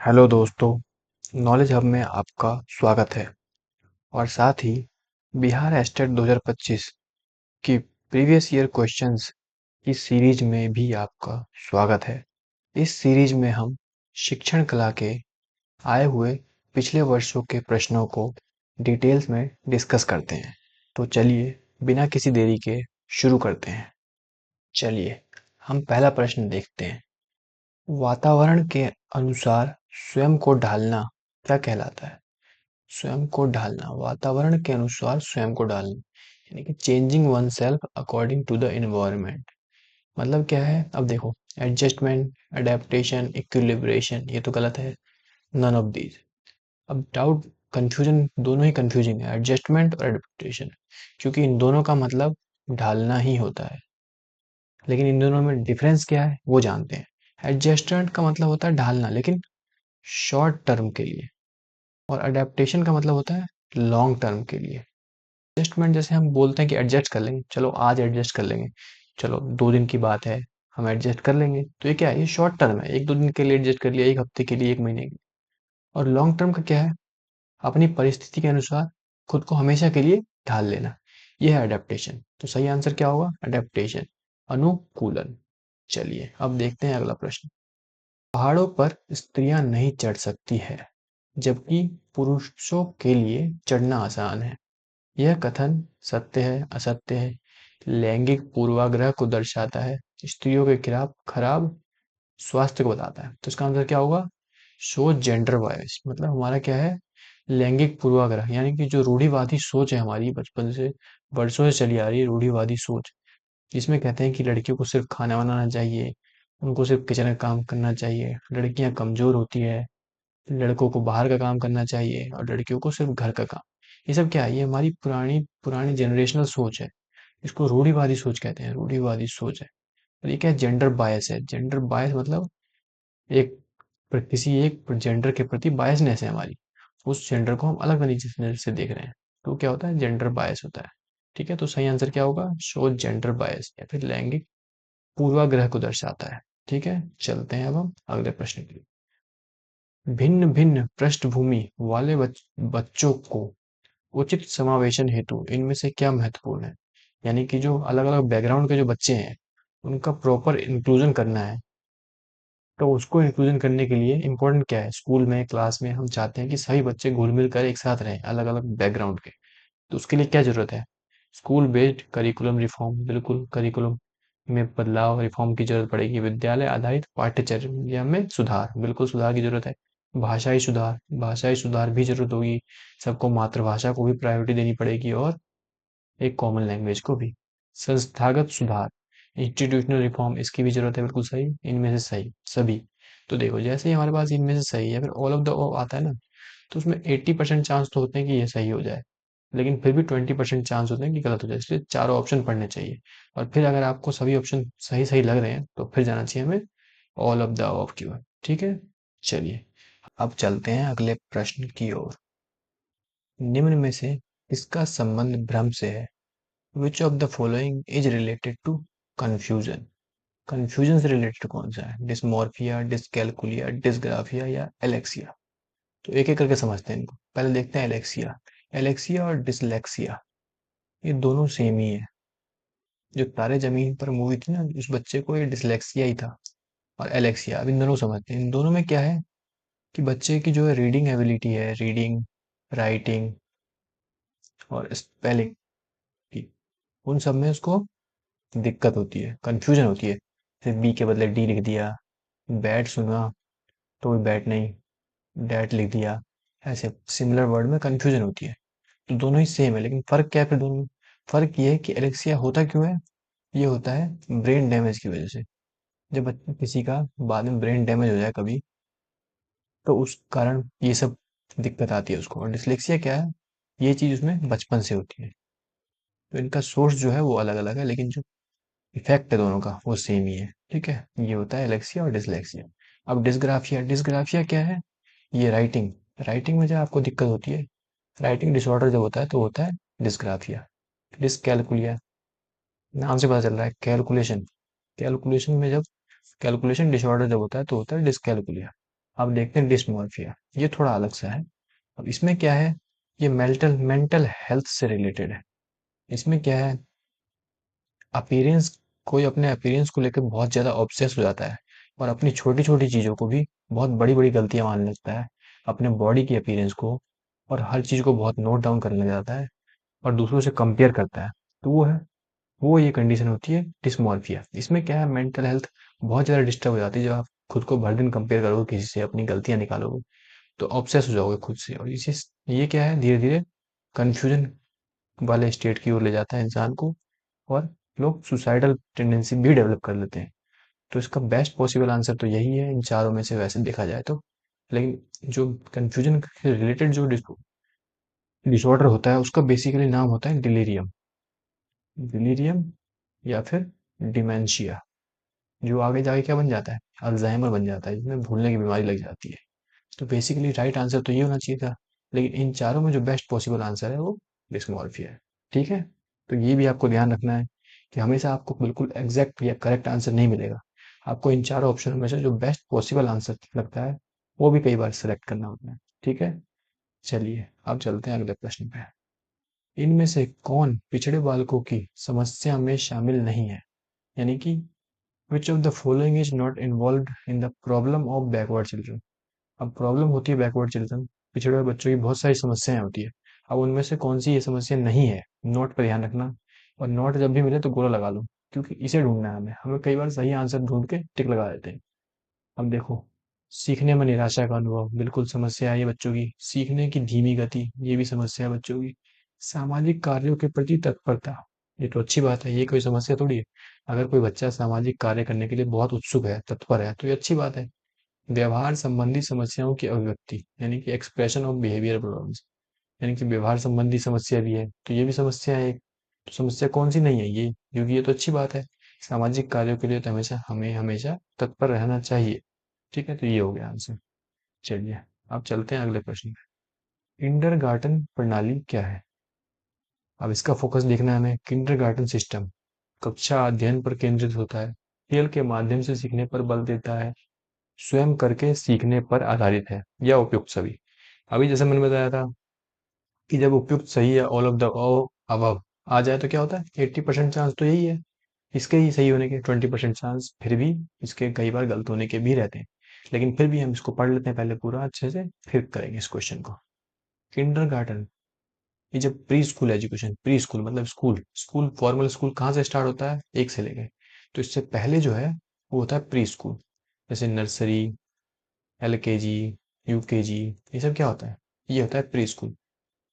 Hello दोस्तों, knowledge hub में आपका स्वागत है और साथ ही बिहार एस्टेट 2025 की प्रीवियस ईयर क्वेश्चंस की सीरीज में भी आपका स्वागत है। इस सीरीज में हम शिक्षण कला के आए हुए पिछले वर्षों के प्रश्नों को डिटेल्स में डिस्कस करते हैं। तो चलिए बिना किसी देरी के शुरू करते हैं। चलिए हम पहला प्रश्न देखते हैं। वातावरण के अनुसार स्वयं को ढालना क्या कहलाता है? स्वयं को ढालना, वातावरण के अनुसार स्वयं को ढालना, यानी कि changing oneself according to the environment. मतलब क्या है? अब देखो, एडजस्टमेंट, अडेप्टेशन, इक्विलिब्रेशन, ये तो गलत है। None of these. अब डाउट, कंफ्यूजन, दोनों ही कंफ्यूजिंग है, एडजस्टमेंट और अडेप्टेशन, क्योंकि इन दोनों का मतलब ढालना ही होता है, लेकिन इन दोनों में डिफरेंस क्या है वो जानते हैं। एडजस्टमेंट का मतलब होता है ढालना, लेकिन शॉर्ट टर्म के लिए, और अडेप्टेशन का मतलब होता है लॉन्ग टर्म के लिए। एडजस्टमेंट जैसे हम बोलते हैं कि एडजस्ट कर लेंगे, चलो आज एडजस्ट कर लेंगे, चलो 2 दिन की बात है, हम एडजस्ट कर लेंगे, तो ये क्या है? ये शॉर्ट टर्म है, 1-2 दिन के लिए एडजस्ट कर लिया, 1 हफ्ते के लिए, 1 महीने के लिए। और लॉन्ग टर्म का क्या है? अपनी परिस्थिति के अनुसार खुद को हमेशा के लिए ढाल लेना, यह है अडेप्टेशन। तो सही आंसर क्या होगा? अडेप्टेशन, अनुकूलन। चलिए अब देखते हैं अगला प्रश्न। पहाड़ों पर स्त्रियां नहीं चढ़ सकती है, जबकि पुरुषों के लिए चढ़ना आसान है। यह कथन सत्य है, असत्य है? लैंगिक पूर्वाग्रह को दर्शाता है, स्त्रियों के खिलाफ खराब स्वास्थ्य को बताता है। तो इसका आंसर क्या होगा? Show gender bias. मतलब हमारा क्या है? लैंगिक पूर्वाग्रह, यानी कि जो रूढ़िवादी सोच है हमारी, बचपन से वर्षों से चली आ रही है रूढ़िवादी सोच, जिसमें कहते हैं कि लड़कियों को सिर्फ खाना बनाना चाहिए, उनको सिर्फ किचन का काम करना चाहिए, लड़कियां कमजोर होती है, लड़कों को बाहर का काम करना चाहिए और लड़कियों को सिर्फ घर का काम। ये सब क्या है? ये हमारी पुरानी पुरानी जनरेशनल सोच है। इसको रूढ़िवादी सोच कहते हैं, रूढ़िवादी सोच है। और ये क्या है? जेंडर बायस है। जेंडर बायस मतलब एक किसी एक जेंडर के प्रति बायसनेस है हमारी, उस जेंडर को हम अलग नजर से देख रहे हैं, तो क्या होता है? जेंडर बायस होता है। ठीक है, तो सही आंसर क्या होगा? शो जेंडर बायस, या फिर लैंगिक पूर्वाग्रह को दर्शाता है। ठीक है, चलते हैं अब हम अगले प्रश्न के लिए। भिन्न भिन्न पृष्ठभूमि वाले बच्चों को उचित समावेशन हेतु इनमें से क्या महत्वपूर्ण है? यानी कि जो अलग अलग बैकग्राउंड के जो बच्चे हैं, उनका प्रॉपर इंक्लूजन करना है, तो उसको इंक्लूजन करने के लिए इम्पोर्टेंट क्या है? स्कूल में, क्लास में हम चाहते हैं कि सभी बच्चे घुल मिल कर एक साथ रहें, अलग अलग बैकग्राउंड के। तो उसके लिए क्या जरूरत है? स्कूल बेस्ड करिकुलम रिफॉर्म, बिल्कुल करिकुलम में बदलाव, रिफॉर्म की जरूरत पड़ेगी। विद्यालय आधारित पाठ्यचर्या में सुधार, बिल्कुल सुधार की जरूरत है। भाषाई सुधार, भाषाई सुधार भी जरूरत होगी। सबको मातृभाषा को भी प्रायोरिटी देनी पड़ेगी, और एक कॉमन लैंग्वेज को भी। संस्थागत सुधार, इंस्टीट्यूशनल रिफॉर्म, इसकी भी जरूरत है, बिल्कुल सही। इनमें से सही सभी। तो देखो, जैसे ही हमारे पास इनमें से सही है, फिर ऑल ऑफ द आता है ना, तो उसमें 80% चांस तो होते हैं कि ये सही हो जाए, लेकिन फिर भी 20% चांस होते हैं कि गलत हो जाए, इसलिए चारों ऑप्शन पढ़ने चाहिए। और फिर अगर आपको सभी ऑप्शन सही सही लग रहे हैं, तो फिर जाना चाहिए हमें ऑल ऑफ द अबव की ओर। ठीक है, चलिए अब चलते हैं अगले प्रश्न की ओर। निम्न में से किसका संबंध भ्रम से है? Which of the following is related to confusion? Confusion से रिलेटेड कौन सा है? डिस्मॉर्फिया, डिसकैलकुलिया, डिसग्राफिया या एलेक्सिया? तो एक एक करके समझते हैं इनको। पहले देखते हैं एलेक्सिया। एलेक्सिया और डिसलेक्सिया, ये दोनों सेम ही है। जो तारे जमीन पर मूवी थी ना, उस बच्चे को ये डिसलेक्सिया ही था। और एलेक्सिया, अब इन दोनों को समझते हैं। इन दोनों में क्या है कि बच्चे की जो है रीडिंग एबिलिटी है, रीडिंग, राइटिंग और स्पेलिंग की, उन सब में उसको दिक्कत होती है, कंफ्यूजन होती है। जैसे बी के बदले डी लिख दिया, बैट सुना तो भी बैट नहीं, डैट लिख दिया, ऐसे सिमिलर वर्ड में कंफ्यूजन होती है। तो दोनों ही सेम है, लेकिन फर्क क्या है फिर दोनों में? फर्क ये है कि एलेक्सिया होता क्यों है? ये होता है ब्रेन डैमेज की वजह से। जब किसी का बाद में ब्रेन डैमेज हो जाए कभी, तो उस कारण ये सब दिक्कत आती है उसको। और डिसलेक्सिया क्या है? ये चीज उसमें बचपन से होती है। तो इनका सोर्स जो है वो अलग अलग है, लेकिन जो इफेक्ट है दोनों का वो सेम ही है। ठीक है, ये होता है एलेक्सिया और डिसलेक्सिया। अब डिसग्राफिया, डिसग्राफिया क्या है? ये राइटिंग, राइटिंग में जब आपको दिक्कत होती है, राइटिंग डिसऑर्डर जब होता है, तो होता है डिसग्राफिया। डिसकैलकुलिया, नाम से पता चल रहा है, कैलकुलेशन, कैलकुलेशन में जब कैलकुलेशन डिसऑर्डर जब होता है, तो होता है डिसकैलकुलिया। अब देखते हैं डिस्मोर्फिया, ये थोड़ा अलग सा है। अब इसमें क्या है, ये मेंटल मेंटल हेल्थ से रिलेटेड है। इसमें क्या है, अपीयरेंस, कोई अपने अपीयरेंस को लेकर बहुत ज्यादा ऑब्सेस हो जाता है और अपनी छोटी छोटी चीजों को भी बहुत बड़ी बड़ी गलतियां मानने लगता है, अपने बॉडी की अपीयरेंस को, और हर चीज को बहुत नोट डाउन करने लग जाता है और दूसरों से कंपेयर करता है। तो वो ये कंडीशन होती है डिस्मॉर्फिया। इसमें क्या है, मेंटल हेल्थ बहुत ज्यादा डिस्टर्ब हो जाती है। जब आप खुद को भर दिन कंपेयर करोगे किसी से, अपनी गलतियां निकालोगे, तो ऑब्सेस हो जाओगे खुद से, और इसी ये क्या है, धीरे धीरे कंफ्यूजन वाले स्टेट की ओर ले जाता है इंसान को, और लोग सुसाइडल टेंडेंसी भी डेवलप कर लेते हैं। तो इसका बेस्ट पॉसिबल आंसर तो यही है इन चारों में से, वैसे देखा जाए तो। लेकिन जो कंफ्यूजन के रिलेटेड जो डिसऑर्डर होता है, उसका बेसिकली नाम होता है डिलीरियम। डिलीरियम या फिर डिमेंशिया, जो आगे जाके क्या बन जाता है, अल्जाइमर बन जाता है, जिसमें भूलने की बीमारी लग जाती है। तो बेसिकली राइट आंसर तो ये होना चाहिए था, लेकिन इन चारों में जो बेस्ट पॉसिबल आंसर है वो डिस्मॉर्फिया है। ठीक है, तो ये भी आपको ध्यान रखना है कि हमेशा आपको बिल्कुल एग्जैक्ट या करेक्ट आंसर नहीं मिलेगा। आपको इन चारों ऑप्शन में से जो बेस्ट पॉसिबल आंसर लगता है, वो भी कई बार सेलेक्ट करना होता है। ठीक है, चलिए अब चलते हैं अगले प्रश्न पे। इनमें से कौन पिछड़े बालकों की समस्या में शामिल नहीं है, यानी कि विच of the following is not involve in the problem of backward children. अब प्रॉब्लम होती है बैकवर्ड चिल्ड्रन, पिछड़े हुए बच्चों की बहुत सारी समस्याएं होती है। अब उनमें से कौन सी ये समस्या नहीं है, नोट पर ध्यान रखना। और नोट जब भी मिले तो गोला लगा लो, क्योंकि इसे ढूंढना है हमें। हमें कई बार सही आंसर ढूंढ के टिक लगा देते हैं। अब देखो, सीखने में निराशा का अनुभव बिल्कुल समस्या है ये बच्चों की। सीखने की धीमी गति, ये भी समस्या है बच्चों की। सामाजिक कार्यों के प्रति तत्परता, ये तो अच्छी बात है, ये कोई समस्या थोड़ी है। अगर कोई बच्चा सामाजिक कार्य करने के लिए बहुत उत्सुक है, तत्पर है, तो ये अच्छी बात है। व्यवहार संबंधी समस्याओं की अभिव्यक्ति, यानी कि एक्सप्रेशन ऑफ बिहेवियर प्रॉब्लम्स, यानी कि व्यवहार संबंधी समस्या भी है, तो ये भी समस्या है एक। तो समस्या कौन सी नहीं है ये, क्योंकि ये तो अच्छी बात है। सामाजिक कार्यों के लिए तो हमेशा हमें हमेशा तत्पर रहना चाहिए। ठीक है, तो ये हो गया आंसर। चलिए अब चलते हैं अगले प्रश्न पे। किंडरगार्टन प्रणाली क्या है। अब इसका फोकस देखना है हमें। किंडरगार्टन सिस्टम कक्षा अध्ययन पर केंद्रित होता है, खेल के माध्यम से सीखने पर बल देता है, स्वयं करके सीखने पर आधारित है, या उपयुक्त सभी। अभी जैसे मैंने बताया था कि जब उपयुक्त सही है, ऑल ऑफ द अबव आ जाए तो क्या होता है, 80% चांस तो यही है इसके ही सही होने के, 20% चांस फिर भी इसके कई बार गलत होने के भी रहते हैं। लेकिन फिर भी हम इसको पढ़ लेते हैं पहले पूरा अच्छे से, फिर करेंगे इस क्वेश्चन को। किंडरगार्टन, ये जब pre school education, pre school मतलब स्कूल, स्कूल फॉर्मल स्कूल कहाँ से स्टार्ट होता है, एक से लेके, तो इससे पहले जो है वो होता है प्री स्कूल। जैसे नर्सरी, एलकेजी, यूकेजी, ये सब क्या होता है, ये होता है प्री स्कूल।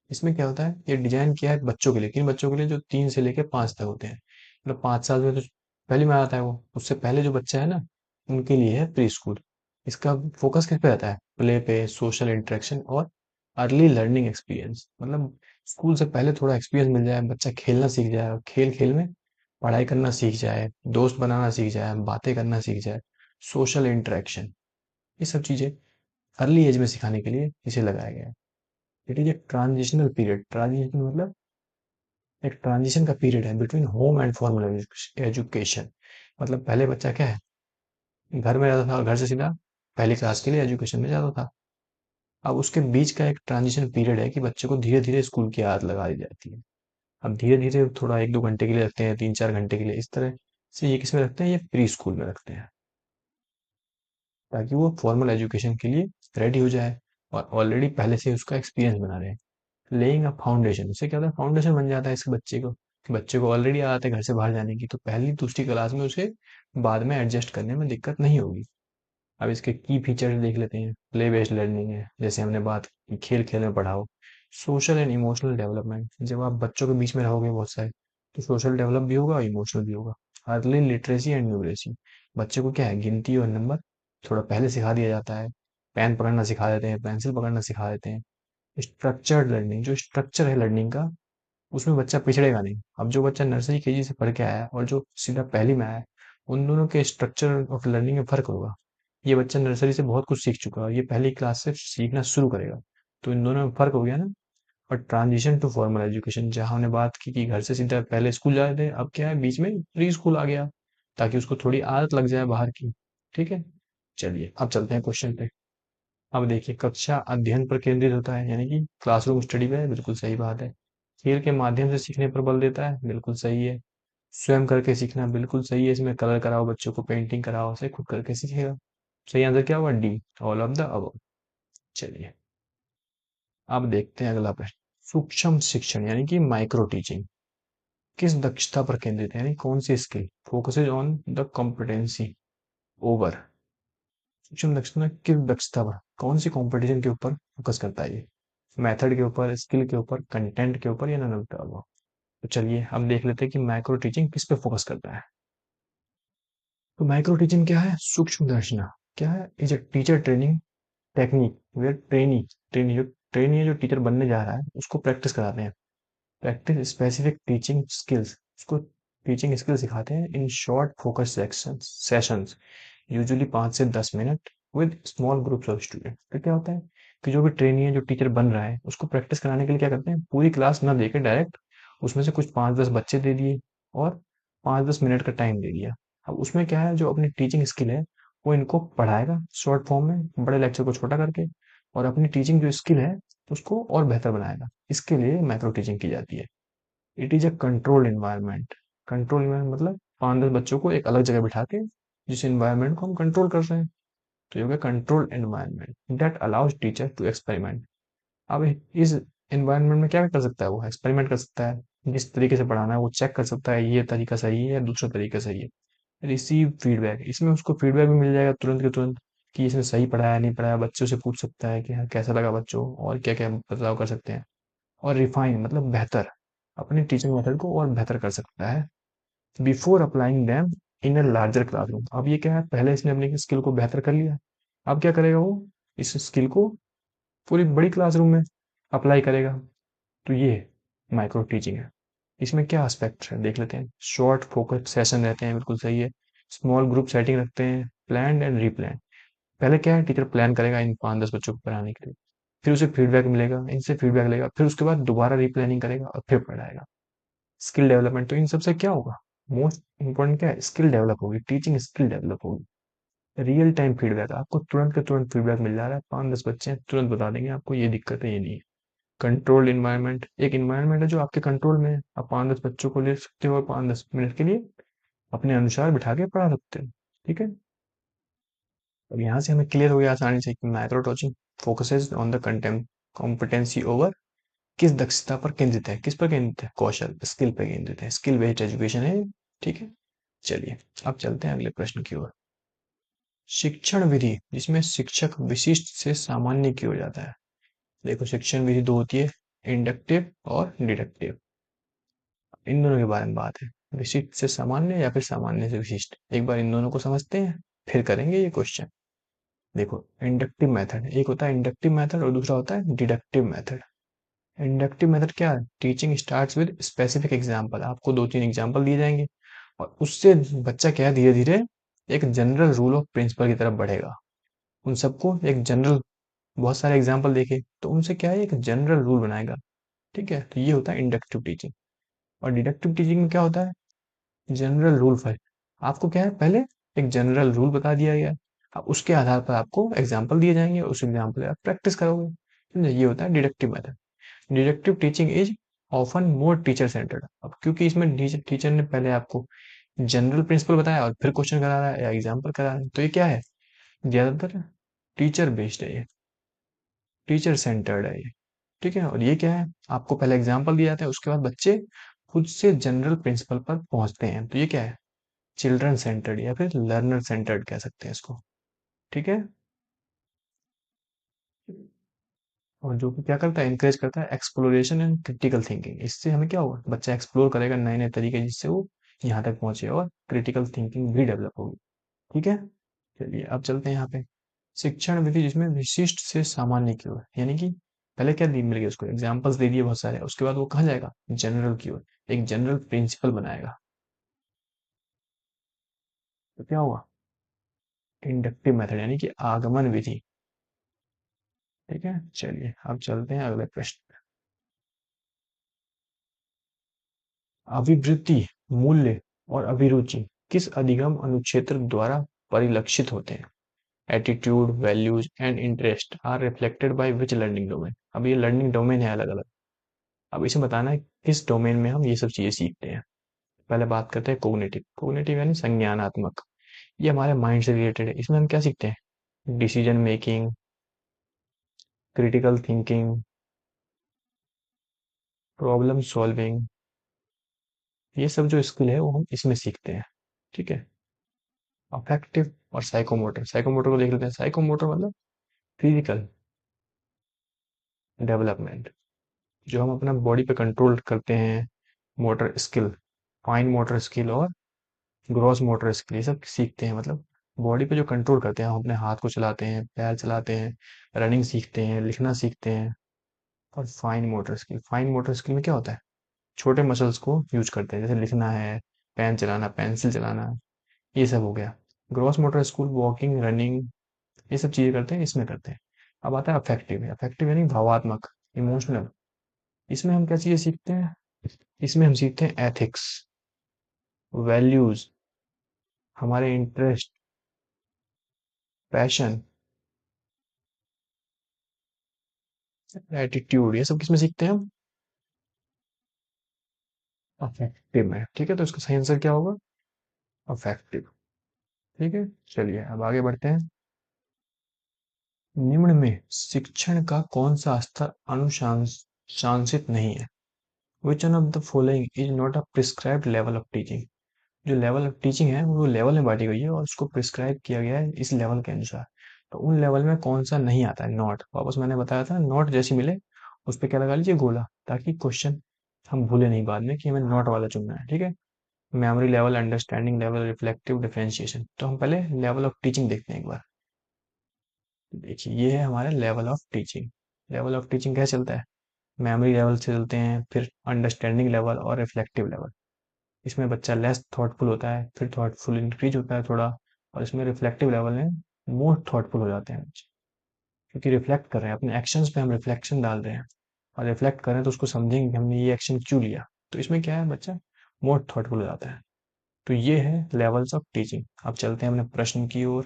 इसमें क्या होता है, ये डिजाइन किया है बच्चों के लिए, किन बच्चों के लिए, जो 3 से लेके 5 तक होते हैं। मतलब 5 साल में तो पहली में आता है वो, उससे पहले जो बच्चा है ना, उनके लिए है प्री स्कूल। इसका फोकस किस पे रहता है, प्ले पे, सोशल इंटरेक्शन और अर्ली लर्निंग एक्सपीरियंस। मतलब स्कूल से पहले थोड़ा एक्सपीरियंस मिल जाए, बच्चा खेलना सीख जाए, और खेल खेल में पढ़ाई करना सीख जाए, दोस्त बनाना सीख जाए, बातें करना सीख जाए, सोशल इंटरेक्शन, ये सब चीजें अर्ली एज में सिखाने के लिए इसे लगाया गया है। It is a transitional period. Transition मतलब एक ट्रांजिशन का पीरियड है between home and formal education. मतलब पहले बच्चा क्या है, घर में रहता था और घर से सीधा पहली क्लास के लिए एजुकेशन में जाता था। अब उसके बीच का एक ट्रांजिशन पीरियड है कि बच्चे को धीरे धीरे स्कूल की आदत लगा दी जाती है। अब धीरे धीरे थोड़ा 1-2 घंटे के लिए रखते हैं, 3-4 घंटे के लिए, इस तरह से ये किसमें रखते हैं, ये प्री स्कूल में रखते हैं, ताकि वो फॉर्मल एजुकेशन के लिए रेडी हो जाए और ऑलरेडी पहले से उसका एक्सपीरियंस बना रहे। लेइंग अ फाउंडेशन, इससे क्या होता है, फाउंडेशन बन जाता है इस बच्चे को, कि बच्चे को ऑलरेडी आदत है घर से बाहर जाने की, तो पहली दूसरी क्लास में उसे बाद में एडजस्ट करने में दिक्कत नहीं होगी। अब इसके की फीचर्स देख लेते हैं। प्ले बेस्ड लर्निंग है, जैसे हमने बात की, खेल खेल में पढ़ाओ। सोशल एंड इमोशनल डेवलपमेंट, जब आप बच्चों के बीच में रहोगे बहुत सारे, तो सोशल डेवलप भी होगा और इमोशनल भी होगा। अर्ली लिटरेसी एंड न्यूमरेसी, बच्चे को क्या है, गिनती और नंबर थोड़ा पहले सिखा दिया जाता है। पेन पकड़ना सिखा देते हैं, पेंसिल पकड़ना सिखा देते हैं। स्ट्रक्चर्ड लर्निंग, जो स्ट्रक्चर है लर्निंग का, उसमें बच्चा पिछड़ेगा नहीं। अब जो बच्चा नर्सरी केजी से पढ़ के आया है और जो सीधा पहली में आया है, उन दोनों के स्ट्रक्चर ऑफ लर्निंग में फर्क होगा। ये बच्चा नर्सरी से बहुत कुछ सीख चुका है और ये पहली क्लास से सीखना शुरू करेगा, तो इन दोनों में फर्क हो गया ना। और ट्रांजिशन टू फॉर्मल एजुकेशन, जहाँ हमने बात की कि घर से सीधा पहले स्कूल जाते थे, अब क्या है, बीच में प्री स्कूल आ गया, ताकि उसको थोड़ी आदत लग जाए बाहर की। ठीक है, चलिए अब चलते हैं क्वेश्चन पे। अब देखिए, कक्षा अध्ययन पर केंद्रित होता है, यानी कि क्लासरूम स्टडी पे है, बिल्कुल सही बात है। खेल के माध्यम से सीखने पर बल देता है, बिल्कुल सही है। स्वयं करके सीखना, बिल्कुल सही है। इसमें कलर कराओ बच्चों को, पेंटिंग कराओ, से खुद करके सीखेगा। सही आंसर क्या हुआ? D, all of the above. चलिए, अब देखते हैं अगला प्रश्न। सूक्ष्म शिक्षण यानी कि माइक्रो टीचिंग किस दक्षता पर केंद्रित है, यानी कौन सी skill focuses on the competency over. सूक्ष्म दक्षता किस दक्षता पर, कौन सी कंपटीशन के ऊपर फोकस करता है ये? मेथड के ऊपर, स्किल के ऊपर, कंटेंट के ऊपर, या नन ऑफ द अबव? तो चलिए हम देख लेते हैं कि माइक्रो टीचिंग किस पे फोकस करता है। तो माइक्रो टीचिंग क्या है? सूक्ष्म दर्शना क्या है? Is a teacher training technique where trainee है जो टीचर बनने जा रहा है उसको प्रैक्टिस कराते हैं। प्रैक्टिस स्पेसिफिक टीचिंग स्किल्स, उसको टीचिंग स्किल सिखाते हैं in short focus sessions, usually 5 से 10 minute with small groups of student. तो क्या होता है कि जो भी ट्रेनी है, जो टीचर बन रहा है, उसको प्रैक्टिस कराने के लिए क्या करते हैं, पूरी क्लास ना देके डायरेक्ट उसमें से कुछ 5-10 बच्चे दे दिए और 5-10 मिनट का टाइम दे दिया। अब उसमें क्या है, जो अपनी टीचिंग स्किल है वो इनको पढ़ाएगा शॉर्ट फॉर्म में, बड़े लेक्चर को छोटा करके, और अपनी टीचिंग जो स्किल है उसको और बेहतर बनाएगा। इसके लिए माइक्रो टीचिंग की जाती है। It is a controlled environment. Control environment मतलब 5-10 बच्चों को एक अलग जगह बिठा के जिस एनवायरनमेंट को हम कंट्रोल कर रहे हैं, तो ये हो गया controlled environment that allows teacher to experiment. अब इस एनवायरनमेंट में क्या कर सकता है, वो एक्सपेरिमेंट कर सकता है, जिस तरीके से पढ़ाना है वो चेक कर सकता है, ये तरीका सही है या दूसरा तरीका सही है। रिसीव फीडबैक, इसमें उसको फीडबैक भी मिल जाएगा तुरंत के तुरंत कि इसने सही पढ़ाया नहीं पढ़ाया। बच्चों से पूछ सकता है कि हाँ कैसा लगा बच्चों, और क्या क्या बदलाव कर सकते हैं। और रिफाइन मतलब बेहतर, अपनी टीचिंग मेथड को और बेहतर कर सकता है before applying them in a larger classroom. अब ये क्या है, पहले इसने अपनी स्किल को बेहतर कर लिया, अब क्या करेगा वो, इस स्किल को पूरी बड़ी क्लासरूम में अप्लाई करेगा। तो ये माइक्रो टीचिंग है। इसमें क्या एस्पेक्ट है देख लेते हैं। शॉर्ट फोकस सेशन रहते हैं, बिल्कुल सही है। स्मॉल ग्रुप सेटिंग रखते हैं, प्लान एंड रीप्लान। पहले क्या है, टीचर प्लान करेगा इन 5-10 बच्चों को पढ़ाने के लिए, फिर उसे फीडबैक मिलेगा, इनसे फीडबैक लेगा, फिर उसके बाद दोबारा रीप्लानिंग करेगा और फिर पढ़ाएगा। स्किल डेवलपमेंट, तो इन सबसे क्या होगा, मोस्ट इंपॉर्टेंट क्या है, स्किल डेवलप होगी, टीचिंग स्किल डेवलप होगी। रियल टाइम फीडबैक, आपको तुरंत के तुरंत फीडबैक मिल जा रहा है, 5-10 बच्चे हैं तुरंत बता देंगे आपको ये दिक्कत है ये नहीं है। कंट्रोल्ड इन्वायरमेंट, एक इन्वायरमेंट है जो आपके कंट्रोल में है, आप 5-10 बच्चों को ले सकते हो और 5-10 मिनट के लिए अपने अनुसार बिठा के पढ़ा सकते हो। ठीक है, अब यहाँ से हमें क्लियर हो गया आसानी से कि micro teaching focuses on the content competency over, किस दक्षता पर केंद्रित है, किस पर केंद्रित है, कौशल स्किल पर केंद्रित है, स्किल बेस्ड एजुकेशन है। ठीक है, चलिए अब चलते हैं अगले प्रश्न की ओर। शिक्षण विधि जिसमें शिक्षक विशिष्ट से सामान्य की ओर जाता है। देखो, शिक्षण विधि दो होती है, इंडक्टिव और डिडक्टिव। इन दोनों के बारे में बात है, विशिष्ट से सामान्य या फिर सामान्य से विशिष्ट। एक बार इन दोनों को समझते हैं, फिर करेंगे ये क्वेश्चन। देखो, इंडक्टिव मेथड, एक होता है इंडक्टिव मेथड और दूसरा होता है डिडक्टिव मेथड। इंडक्टिव मेथड क्या है, teaching starts with specific example, आपको 2-3 एग्जांपल दिए जाएंगे और उससे बच्चा क्या है, धीरे धीरे एक जनरल रूल ऑफ प्रिंसिपल की तरफ बढ़ेगा। उन सबको एक जनरल, बहुत सारे एग्जांपल देखे तो उनसे क्या है, एक जनरल रूल बनाएगा। ठीक है, तो ये होता है इंडक्टिव टीचिंग। और डिडक्टिव टीचिंग में क्या होता है, जनरल रूल फॉर, आपको क्या है, पहले एक जनरल रूल बता दिया गया है, अब उसके आधार पर आपको एग्जाम्पल दिए जाएंगे, उस एग्जाम्पल आप प्रैक्टिस करोगे। समझे? ये होता है deductive method. Deductive teaching is often more teacher centred. अब क्योंकि इसमें टीचर ने पहले आपको जनरल प्रिंसिपल बताया और फिर क्वेश्चन करा रहा है या एग्जाम्पल करा रहा है, तो ये क्या है, ज्यादातर टीचर बेस्ड है ये, टीचर सेंटर्ड है ये। ठीक है, और ये क्या है, आपको पहले एग्जाम्पल दिया जाता है, उसके बाद बच्चे खुद से जनरल प्रिंसिपल पर पहुंचते हैं, तो ये क्या है, चिल्ड्रन सेंटर्ड या फिर लर्नर सेंटर्ड कह सकते हैं इसको। ठीक है, और जो कि क्या करता है, इंकरेज करता है एक्सप्लोरेशन एंड क्रिटिकल थिंकिंग। इससे हमें क्या होगा, बच्चा एक्सप्लोर करेगा नए नए तरीके, जिससे वो यहाँ तक पहुंचे और क्रिटिकल थिंकिंग भी डेवलप होगी। ठीक है, चलिए अब चलते हैं यहाँ पे। शिक्षण विधि जिसमें विशिष्ट से सामान्य की ओर, यानी कि पहले क्या दी मिल गया उसको, एग्जाम्पल्स दे दिए बहुत सारे, उसके बाद वो कहाँ जाएगा, जनरल की ओर, एक जनरल प्रिंसिपल बनाएगा। तो क्या हुआ, इंडक्टिव मेथड यानी कि आगमन विधि। ठीक है, चलिए अब चलते हैं अगले प्रश्न। अभिवृत्ति, मूल्य और अभिरुचि किस अधिगम अनुक्षेत्र द्वारा परिलक्षित होते हैं। Attitude, values and interest are reflected by which learning domain. अब ये लर्निंग डोमेन है अलग अलग। अब इसे बताना है किस डोमेन में हम ये सब चीजें सीखते हैं। पहले बात करते हैं कोग्निटिव। कोग्निटिव यानी संज्ञानात्मक। ये हमारे माइंड से रिलेटेड है। इसमें हम क्या सीखते हैं? Decision making, critical thinking, problem solving, ये सब जो स्किल है वो हम इसमें सीखते हैं। ठीक है। अफेक्टिव और साइकोमोटर। साइकोमोटर को देख लेते हैं। साइकोमोटर मतलब फिजिकल डेवलपमेंट, जो हम अपना बॉडी पे कंट्रोल करते हैं। Motor skill, fine motor skill और ग्रॉस मोटर स्किल, ये सब सीखते हैं। मतलब बॉडी पे जो कंट्रोल करते हैं, हम अपने हाथ को चलाते हैं, पैर चलाते हैं, रनिंग सीखते हैं, लिखना सीखते हैं। और fine motor skill, fine motor skill में क्या होता है? छोटे मसल्स को यूज करते हैं, जैसे लिखना है, पेन चलाना, पेंसिल चलाना, ये सब हो गया। Gross motor skill walking, running, ये सब चीजें करते हैं, इसमें करते हैं। अब आता है अफेक्टिव। अफेक्टिव यानी भावात्मक, इमोशनल। इसमें हम क्या चीजें सीखते हैं? इसमें हम सीखते हैं एथिक्स, वैल्यूज, हमारे इंटरेस्ट, पैशन, एटीट्यूड, ये सब किसमें सीखते हैं हम? अफेक्टिव में। ठीक है, तो इसका सही आंसर क्या होगा? अफेक्टिव। ठीक है, चलिए अब आगे बढ़ते हैं। निम्न में शिक्षण का कौन सा स्तर अनुशांसित नहीं है? Which one of the following is not a prescribed level of teaching. जो लेवल ऑफ टीचिंग है वो लेवल में बांटी गई है और उसको प्रिस्क्राइब किया गया है इस लेवल के अनुसार। तो उन लेवल में कौन सा नहीं आता है? नॉट। वापस मैंने बताया था, नॉट जैसी मिले उस पर क्या लगा लीजिए? गोला, ताकि क्वेश्चन हम भूले नहीं बाद में कि हमें नॉट वाला चुनना है। ठीक है। Memory level, understanding level, reflective, differentiation. तो हम पहले लेवल ऑफ टीचिंग देखते हैं एक बार। देखिए, ये है हमारे level of teaching. Level of teaching कैसे चलता है? मेमोरी लेवल से चलते हैं, फिर अंडरस्टैंडिंग लेवल और रिफ्लेक्टिव लेवल। इसमें बच्चा लेस थॉटफुल होता है, फिर थॉटफुल इंक्रीज होता है थोड़ा, और इसमें रिफ्लेक्टिव लेवल में मोर थॉटफुल हो जाते हैं बच्चे, क्योंकि रिफ्लेक्ट कर रहे हैं अपने एक्शंस पे, हम रिफ्लेक्शन डाल रहे हैं। और रिफ्लेक्ट कर रहे हैं तो उसको समझेंगे कि हमने ये एक्शन क्यों लिया। तो इसमें क्या है, बच्चा मोर थॉटफुल हो जाता है। तो ये है लेवल्स ऑफ टीचिंग। अब चलते हैं अपने प्रश्न की ओर।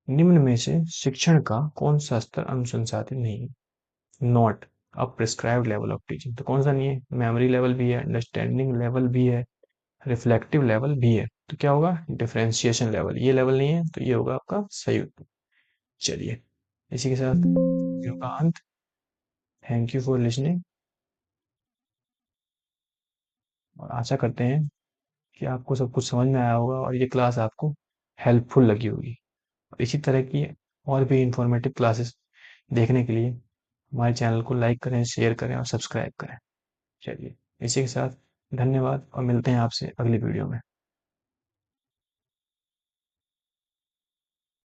निम्न में से शिक्षण का कौन सा स्तर अनुशंसाधित नहीं है? Not a prescribed level of teaching. तो कौन सा नहीं है? मेमोरी लेवल भी है, अंडरस्टैंडिंग लेवल भी है, रिफ्लेक्टिव लेवल भी है। तो क्या होगा? Differentiation level. ये लेवल नहीं है तो ये होगा आपका सही उत्तर। चलिए, इसी के साथ वीडियो का अंत। Thank you for listening. और आशा करते हैं कि आपको सब कुछ समझ में आया होगा और ये क्लास आपको हेल्पफुल लगी होगी। इसी तरह की और भी इंफॉर्मेटिव क्लासेस देखने के लिए हमारे चैनल को लाइक करें, शेयर करें और सब्सक्राइब करें। चलिए, इसी के साथ धन्यवाद और मिलते हैं आपसे अगली वीडियो में।